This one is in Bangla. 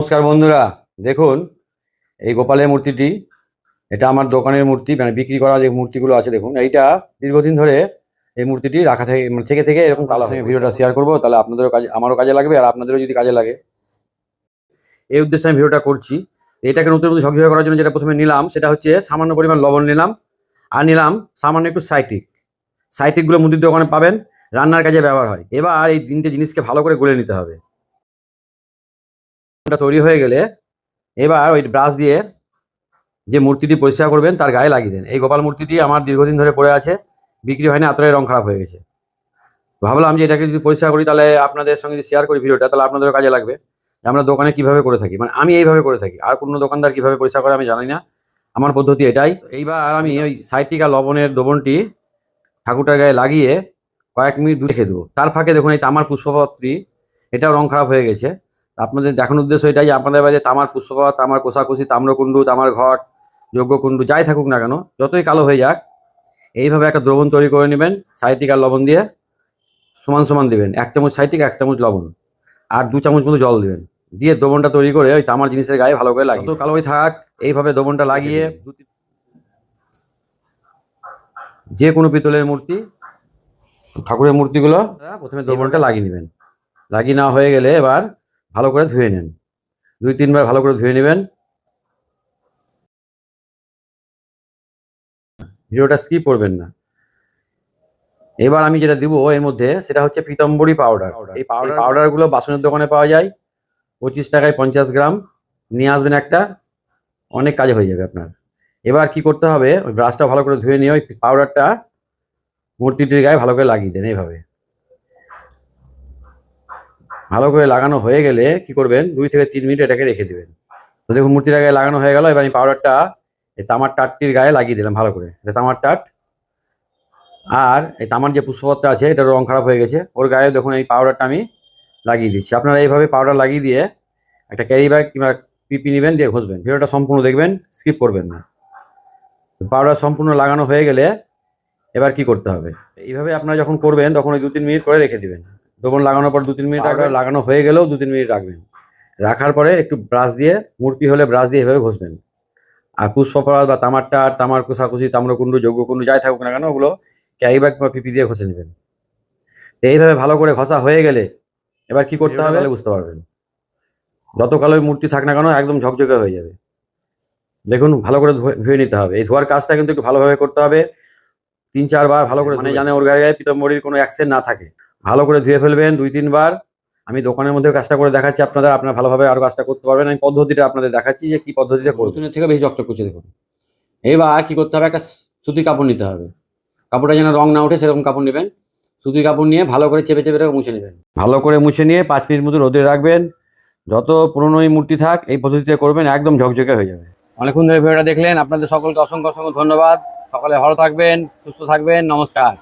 নমস্কার বন্ধুরা, দেখুন এই গোপালের মূর্তিটি। এটা আমার দোকানের মূর্তি, মানে বিক্রি করা যে মূর্তিগুলো আছে। দেখুন এইটা দীর্ঘদিন ধরে এই মূর্তিটি রাখা থেকে মানে থেকে থেকে এরকম কালো হয়ে ভিডিওটা শেয়ার করবো, তাহলে আপনাদেরও কাজে, আমারও কাজে লাগবে, আর আপনাদেরও যদি কাজে লাগে এই উদ্দেশ্যে আমি ভিডিওটা করছি। এটাকে নতুন নতুন ঝকঝকে করার জন্য যেটা প্রথমে নিলাম সেটা হচ্ছে সামান্য পরিমাণ লবণ নিলাম, আর নিলাম সামান্য একটু সাইট্রিক। সাইট্রিকগুলো মুদির দোকানে পাবেন, রান্নার কাজে ব্যবহার হয়। এবার এই তিনটে জিনিসকে ভালো করে গলে নিতে হবে। তৈরি হয়ে গেলে এবার ওই ব্রাশ দিয়ে যে মূর্তিটি পরিষ্কার করবেন তার গায়ে লাগিয়ে দেন। এই গোপাল মূর্তিটি আমার দীর্ঘদিন ধরে পড়ে আছে, বিক্রি হয়নি, এতটাই রং খারাপ হয়ে গেছে। ভাবলাম যে এটাকে যদি পরিষ্কার করি তাহলে আপনাদের সঙ্গে যদি শেয়ার করি ভিডিওটা, তাহলে আপনাদেরও কাজে লাগবে। আমরা দোকানে কিভাবে করে থাকি, মানে আমি এইভাবে করে থাকি, আর কোনো দোকানদার কিভাবে পরিষ্কার করে আমি জানি না, আমার পদ্ধতি এটাই। এইবার আমি ওই সাইট্রিক আর লবণের দ্রবণটি ঠাকুরটার গায়ে লাগিয়ে কয়েক মিনিট রেখে দেবো। তার ফাঁকে দেখুন এই তামার পুষ্পপত্রী, এটাও রং খারাপ হয়ে গেছে। আপনাদের দেখানোর উদ্দেশ্য এটাই যে আপনাদের বাড়িতে তামার পুষ্পপাত, তামার কোষাকুষি, তাম্রকুণ্ডু, তামার ঘট, যজ্ঞকুণ্ডু যাই থাকুক না কেন, যতই কালো হয়ে যাক, এইভাবে একটা দ্রবণ তৈরি করে নেবেন। সাইট্রিক আর লবণ দিয়ে সমান সমান দেবেন, 1 চামচ সাইট্রিক, 1 চামচ লবণ, আর 2 চামচ মতো জল দেবেন। দিয়ে দ্রবণটা তৈরি করে ওই তামার জিনিসের গায়ে ভালো করে লাগিয়ে, কালো হয়ে থাক এইভাবে দ্রবণটা লাগিয়ে যে কোনো পিতলের মূর্তি, ঠাকুরের মূর্তিগুলো প্রথমে দ্রবণটা লাগিয়ে নেবেন। লাগিয়ে নেওয়া হয়ে গেলে এবার ভালো করে ধুয়ে নেন, 2-3 বার ভালো করে ধুয়ে নেবেন। ভিডিওটা স্কিপ করবেন না। এবার আমি যেটা দিব এর মধ্যে সেটা হচ্ছে পীতাম্বরী পাউডার। এই পাউডারগুলো বাসনের দোকানে পাওয়া যায়, 25 টাকায় 50 গ্রাম নিয়ে আসবেন একটা, অনেক কাজে হয়ে যাবে আপনার। এবার কি করতে হবে, ওই ব্রাশটা ভালো করে ধুয়ে নিয়ে ওই পাউডারটা মূর্তিটির গায়ে ভালো করে লাগিয়ে দেন। এইভাবে ভালো করে লাগানো হয়ে গেলে কি করবেন, 2 থেকে 3 মিনিট এটাকে রেখে দেবেন। তো দেখুন মূর্তির গায়ে লাগানো হয়ে গেল। এবার আমি পাউডারটা এই তামার টাটটির গায়ে লাগিয়ে দিলাম ভালো করে, এটা তামার টাট। আর এই তামার যে পুষ্পপত্র আছে এটার রং খারাপ হয়ে গেছে, ওর গায়ে দেখুন এই পাউডারটা আমি লাগিয়ে দিচ্ছি। আপনারা এইভাবে পাউডার লাগিয়ে দিয়ে একটা ক্যারি ব্যাগ কিংবা পিপি নেবেন, দিয়ে ঘষবেন। ভিডিওটা সম্পূর্ণ দেখবেন, স্কিপ করবেন না। পাউডার সম্পূর্ণ লাগানো হয়ে গেলে এবার কি করতে হবে, এইভাবে আপনারা যখন করবেন তখন ওই 2-3 মিনিট করে রেখে দিবেন। তখন লাগানোর পর 2-3 মিনিট আগে লাগানো হয়ে গেলেও 2-3 মিনিট রাখবেন। রাখার পরে একটু ব্রাশ দিয়ে, মূর্তি হলে ব্রাশ দিয়ে এভাবে ঘষবেন। আর পুষ্পপরাগ বা তামারটা, তামার কোষাকুষি, তাম্রকুণ্ডু, যজ্ঞকুণ্ডু যাই থাকুক না কেন, ওগুলো ক্যারি ব্যাগ বা পিপি দিয়ে ঘষে নেবেন। এইভাবে ভালো করে ঘষা হয়ে গেলে এবার কি করতে হবে বুঝতে পারবেন। যত কালোই মূর্তি থাক না কেন একদম ঝকঝকে হয়ে যাবে। দেখুন ভালো করে ধুয়ে নিতে হবে। এই ধোয়ার কাজটা কিন্তু একটু ভালোভাবে করতে হবে, 3-4 বার ভালো করে, মানে জানে ওর গায়ে পীতাম্বরীর কোনো অ্যাকসেন্ট না থাকে। ভালো করে ধুয়ে ফেলবেন 2-3 বার। আমি দোকানের মধ্যে কাজটা করে দেখাচ্ছি, আপনারা ভালোভাবে আরো কাজটা করতে পারবেন। আমি পদ্ধতিটা আপনাদের দেখাচ্ছি যে কি পদ্ধতিতে করব। নতুনের থেকে বেশি চকচক করছে দেখুন। এবার কি করতে হবে, একটা সুতির কাপড় নিতে হবে। কাপড়টা যেন রং না ওঠে সেরকম কাপড় নেবেন। সুতির কাপড় নিয়ে ভালো করে চেপে চেপে মুছে নেবেন। ভালো করে মুছে নিয়ে 5 মিনিট মতো রোদে রাখবেন। যত পুরনোই মূর্তি থাক এই পদ্ধতিতে করবেন, একদম ঝকঝকে হয়ে যাবে। অনেকক্ষণ ধরে ভিডিওটা দেখলেন, আপনাদের সকলকে অসংখ্য অসংখ্য ধন্যবাদ। সকলে ভালো থাকবেন, সুস্থ থাকবেন, নমস্কার।